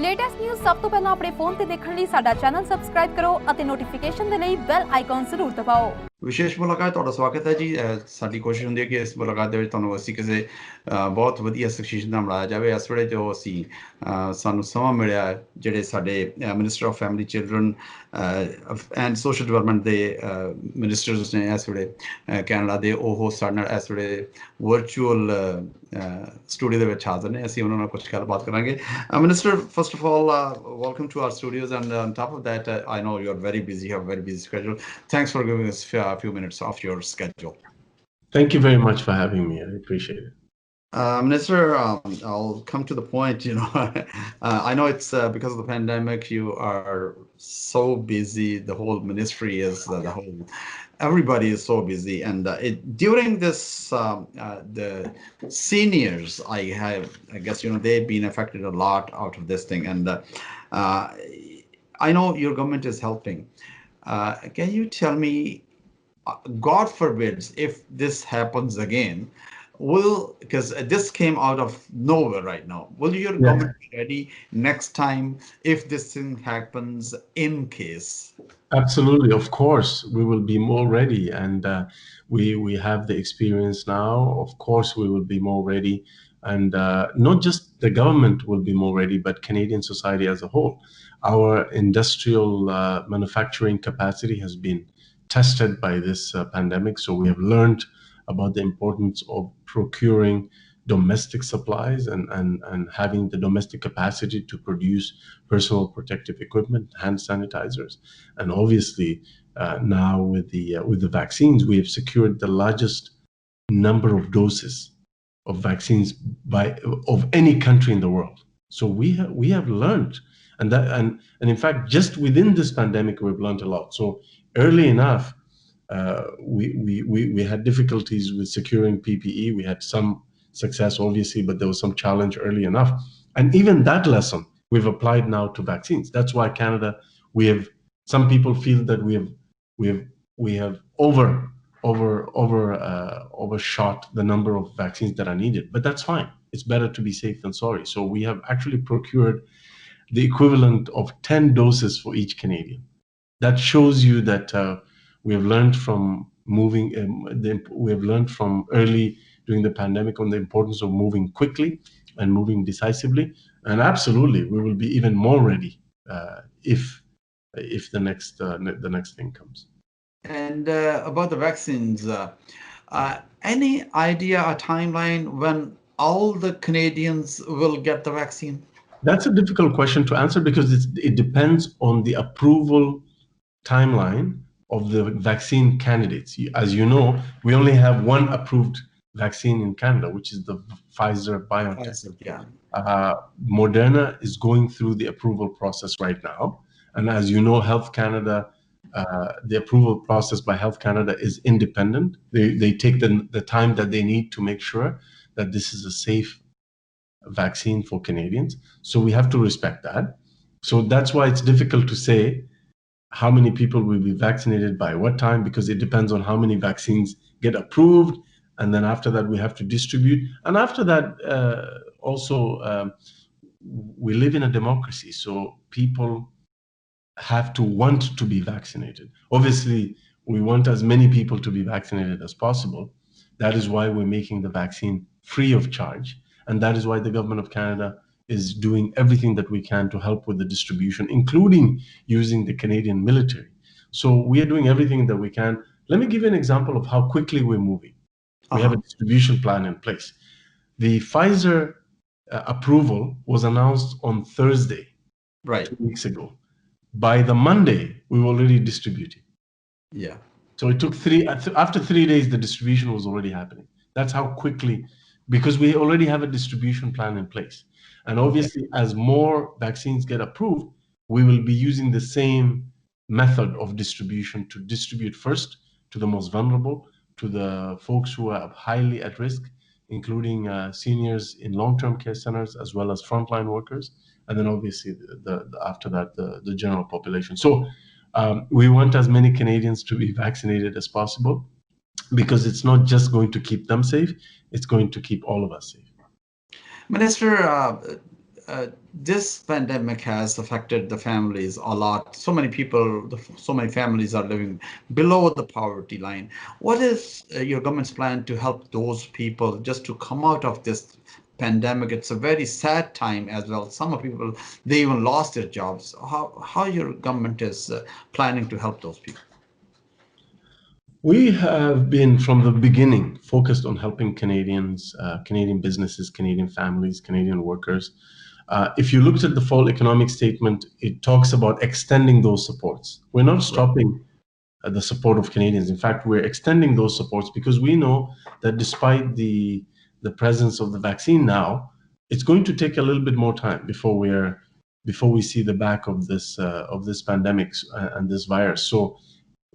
Latest news ਸਭ ਤੋਂ ਪਹਿਲਾਂ ਆਪਣੇ ਫੋਨ ਤੇ ਦੇਖਣ ਲਈ ਸਾਡਾ ਚੈਨਲ ਸਬਸਕ੍ਰਾਈਬ ਕਰੋ ਅਤੇ ਨੋਟੀਫਿਕੇਸ਼ਨ ਦੇ ਲਈ ਬੈਲ ਆਈਕਨ ਜ਼ਰੂਰ ਦਬਾਓ। ਵਿਸ਼ੇਸ਼ ਮੁਲਾਕਾਤ ਤੁਹਾਡਾ ਸਵਾਗਤ ਹੈ ਜੀ। ਸਾਡੀ ਕੋਸ਼ਿਸ਼ ਹੁੰਦੀ ਹੈ ਕਿ ਇਸ ਮੁਲਾਕਾਤ ਦੇ ਵਿੱਚ ਤੁਹਾਨੂੰ ਅਸੀਂ ਕਿਸੇ ਬਹੁਤ ਵਧੀਆ ਸ਼ਖਸੀਅਤ ਨਾਲ ਮਿਲਾਇਆ ਜਾਵੇ। ਇਸ ਵੇਲੇ ਜੋ ਅਸੀਂ ਸਾਨੂੰ ਸਮਾਂ ਮਿਲਿਆ ਜਿਹੜੇ ਸਾਡੇ minister of family children and social development ਦੇ ਮਿਨਿਸਟਰਸ ਨੇ ਇਸ ਵੇਲੇ ਕੈਨੇਡਾ ਦੇ, ਉਹ ਸਾਡੇ ਨਾਲ ਇਸ ਵੇਲੇ ਵਰਚੁਅਲ ਸਟੂਡੀਓ ਦੇ ਵਿੱਚ ਹਾਜ਼ਰ ਨੇ। ਅਸੀਂ ਉਹਨਾਂ ਨਾਲ ਕੁਝ ਗੱਲਬਾਤ ਕਰਾਂਗੇ। Minister, first of all, welcome to our studios, and on top of that, I know you're very busy, have a very busy schedule. Thanks for giving us a few minutes off your schedule. Thank you very much for having me. I appreciate it. Minister, I'll come to the point. I know it's because of the pandemic, you are so busy. The whole ministry is everybody is so busy, and during this the seniors, I guess they've been affected a lot out of this thing, and I know your government is helping. Can you tell me, God forbids, if this happens again, because this came out of nowhere right now, will your government be ready next time if this thing happens in case? Absolutely, of course, we will be more ready, and we have the experience now. Of course, we will be more ready, and not just the government will be more ready, but Canadian society as a whole. Our industrial manufacturing capacity has been tested by this pandemic, so we have learned about the importance of procuring domestic supplies and having the domestic capacity to produce personal protective equipment, hand sanitizers, and obviously now with the vaccines, we have secured the largest number of doses of vaccines of any country in the world. So we have learned, and in fact, just within this pandemic, we've learned a lot. So early enough, we had difficulties with securing PPE. We had some success, obviously, but there was some challenge early enough. And even that lesson we've applied now to vaccines. That's why Canada, some people feel that we have overshot the number of vaccines that are needed, but that's fine. It's better to be safe than sorry. So we have actually procured the equivalent of 10 doses for each Canadian. That shows you that we have learned from we have learned from early during the pandemic on the importance of moving quickly and moving decisively. And absolutely, we will be even more ready if the next thing comes. And about the vaccines, any idea, a timeline when all the Canadians will get the vaccine? That's a difficult question to answer because it depends on the approval timeline of the vaccine candidates. As you know, we only have one approved vaccine in Canada, which is the Pfizer-BioNTech. Moderna is going through the approval process right now. And as you know, Health Canada, the approval process by Health Canada is independent. They take the time that they need to make sure that this is a safe vaccine for Canadians. So we have to respect that. So that's why it's difficult to say how many people will be vaccinated by what time, because it depends on how many vaccines get approved, and then after that we have to distribute. And after that, also we live in a democracy, so people have to want to be vaccinated. Obviously, we want as many people to be vaccinated as possible. That is why we're making the vaccine free of charge, and that is why the government of Canada is doing everything that we can to help with the distribution, including using the Canadian military. So we are doing everything that we can. Let me give you an example of how quickly we're moving. We have a distribution plan in place. The Pfizer approval was announced on Thursday, right, 2 weeks ago. By the Monday, we were already distributing. Yeah. So it took after 3 days, the distribution was already happening. That's how quickly, because we already have a distribution plan in place. And obviously, as more vaccines get approved, we will be using the same method of distribution to distribute first to the most vulnerable, to the folks who are highly at risk, including seniors in long-term care centers, as well as frontline workers. And then obviously, after that, the general population. So we want as many Canadians to be vaccinated as possible, because it's not just going to keep them safe, it's going to keep all of us safe. Minister, this pandemic has affected the families a lot. So many people, so many families are living below the poverty line. What is your government's plan to help those people just to come out of this pandemic? It's a very sad time as well. Some of people, they even lost their jobs. How your government is planning to help those people? We have been from the beginning focused on helping Canadians, Canadian businesses, Canadian families, Canadian workers. If you looked at the fall economic statement, it talks about extending those supports. We're not stopping the support of Canadians. In fact, we're extending those supports because we know that despite the presence of the vaccine now, it's going to take a little bit more time before we see the back of this pandemic and this virus. So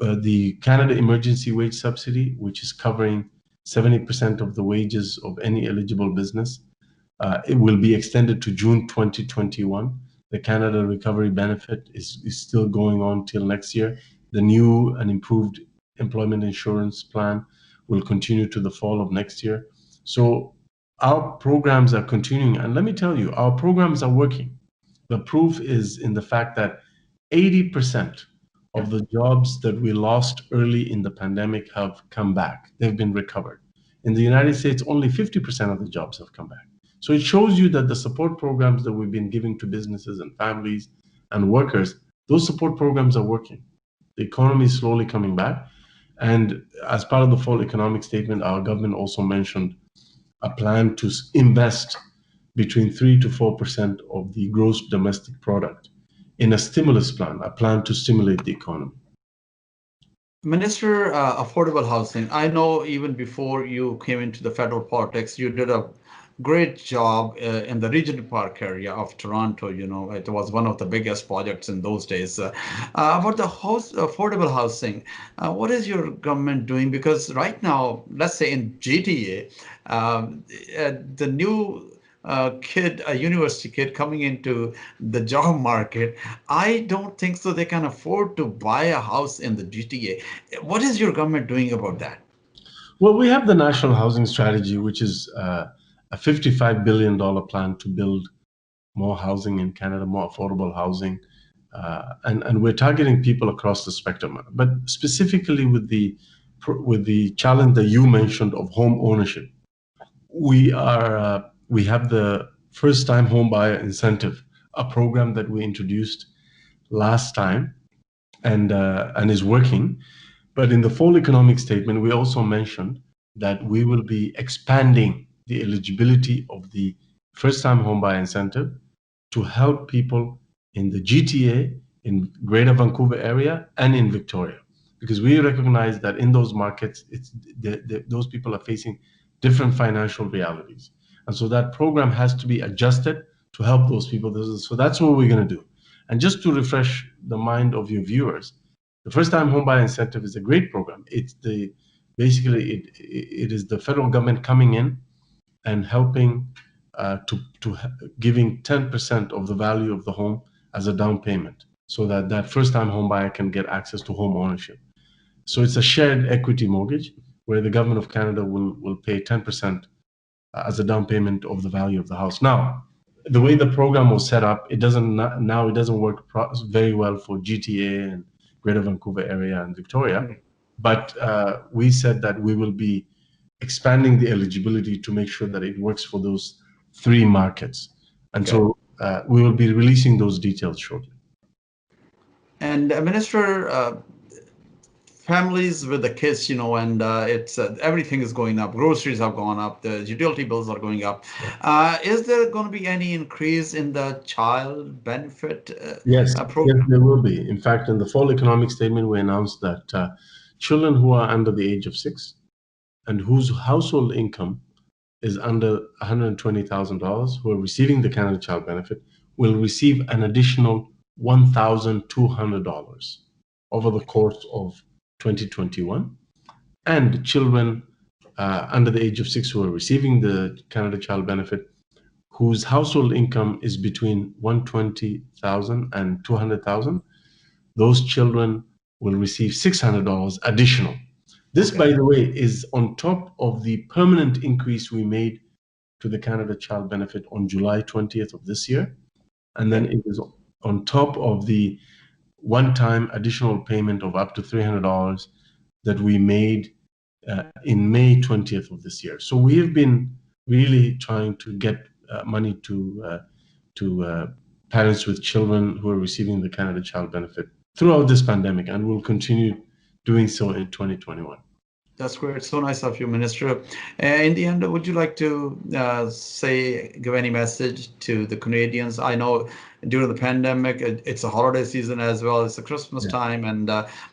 the Canada Emergency Wage Subsidy, which is covering 70% of the wages of any eligible business, it will be extended to June 2021. The Canada Recovery Benefit is still going on till next year. The new and improved employment insurance plan will continue to the fall of next year. So our programs are continuing. And let me tell you, our programs are working. The proof is in the fact that 80% of the jobs that we lost early in the pandemic have come back. They've been recovered. In the United States, only 50% of the jobs have come back. So it shows you that the support programs that we've been giving to businesses and families and workers, those support programs are working. The economy is slowly coming back. And as part of the fall economic statement, our government also mentioned a plan to invest between 3 to 4% of the gross domestic product in a stimulus plan, a plan to stimulate the economy. Minister, affordable housing. I know even before you came into the federal politics, you did a great job in the Regent Park area of Toronto. You know, it was one of the biggest projects in those days. About the affordable housing, what is your government doing? Because right now, let's say in GTA, the new kid, a university kid coming into the job market, I don't think so they can afford to buy a house in the GTA. What is your government doing about that? Well, we have the National Housing Strategy, which is a $55 billion plan to build more housing in Canada, more affordable housing. And we're targeting people across the spectrum, but specifically with the challenge that you mentioned of home ownership. We have the first time home buyer incentive, a program that we introduced last time and is working. But in the fall economic statement, we also mentioned that we will be expanding the eligibility of the first time home buyer incentive to help people in the GTA, in Greater Vancouver area, and in Victoria, because we recognize that in those markets, those people are facing different financial realities. And so that program has to be adjusted to help those people. So that's what we're going to do. And just to refresh the mind of your viewers, the first time home buyer incentive is a great program. It is the federal government coming in and helping to giving 10% of the value of the home as a down payment, so that first time home buyer can get access to home ownership. So it's a shared equity mortgage where the government of Canada will pay 10% as a down payment of the value of the house. Now, the way the program was set up, it doesn't work very well for GTA and Greater Vancouver area and Victoria. But we said that we will be expanding the eligibility to make sure that it works for those three markets. And so we will be releasing those details shortly. And Minister, families with the kids, and it's everything is going up. Groceries have gone up. The utility bills are going up. Is there going to be any increase in the child benefit program? Yes, there will be. In fact, in the fall economic statement, we announced that children who are under the age of 6 and whose household income is under $120,000 who are receiving the Canada Child Benefit will receive an additional $1,200 over the course of 2021, and children under the age of 6 who are receiving the Canada Child Benefit, whose household income is between $120,000 and $200,000, those children will receive $600 additional. This, by the way, is on top of the permanent increase we made to the Canada Child Benefit on July 20th of this year. And then it is on top of the one-time additional payment of up to $300 that we made in May 20th of this year. So we have been really trying to get money to parents with children who are receiving the Canada Child Benefit throughout this pandemic, and we'll continue doing so in 2021. That's great. So nice of you, Minister. In the end, would you like to give any message to the Canadians? I know during the pandemic, it's a holiday season as well. It's a Christmas time, and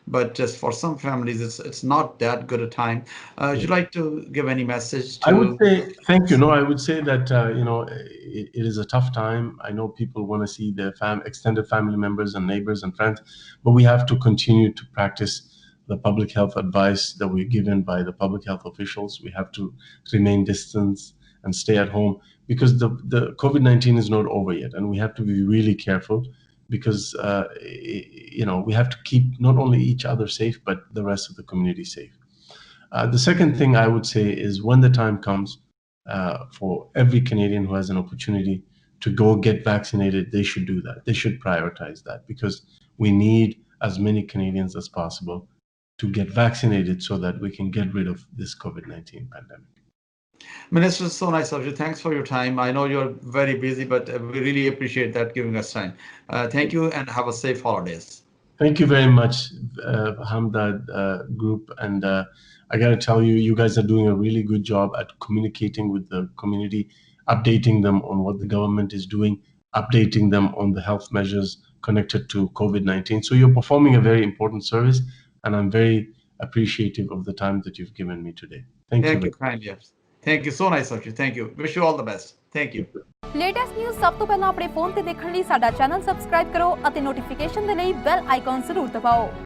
but just for some families, it's not that good a time. Would you like to give any message to? I would say thank you. No, I would say that it is a tough time. I know people want to see their extended family members and neighbors and friends, but we have to continue to practice the public health advice that we're given by the public health officials. We have to remain distant and stay at home because the COVID-19 is not over yet, and we have to be really careful because we have to keep not only each other safe but the rest of the community safe. The second thing I would say is when the time comes for every Canadian who has an opportunity to go get vaccinated, they should do that. They should prioritize that because we need as many Canadians as possible to get vaccinated so that we can get rid of this COVID-19 pandemic. Minister, so nice of you. Thanks for your time. I know you're very busy, but we really appreciate that giving us time. Thank you and have a safe holidays. Thank you very much, Hamdard group. And I got to tell you, you guys are doing a really good job at communicating with the community, updating them on what the government is doing, updating them on the health measures connected to COVID-19. So you're performing a very important service, and I'm very appreciative of the time that you've given me today. Thank you. Thank you kindly. Thank you. So nice of you. Thank you. Wish you all the best. Thank you. Latest news ਸਭ ਤੋਂ ਪਹਿਲਾਂ ਆਪਣੇ phone ਤੇ ਦੇਖਣ ਲਈ ਸਾਡਾ channel subscribe ਕਰੋ ਅਤੇ ਨੋਟੀਫਿਕੇਸ਼ਨ ਦੇ ਲਈ ਬੈਲ ਆਈਕਨ ਜ਼ਰੂਰ ਦਬਾਓ।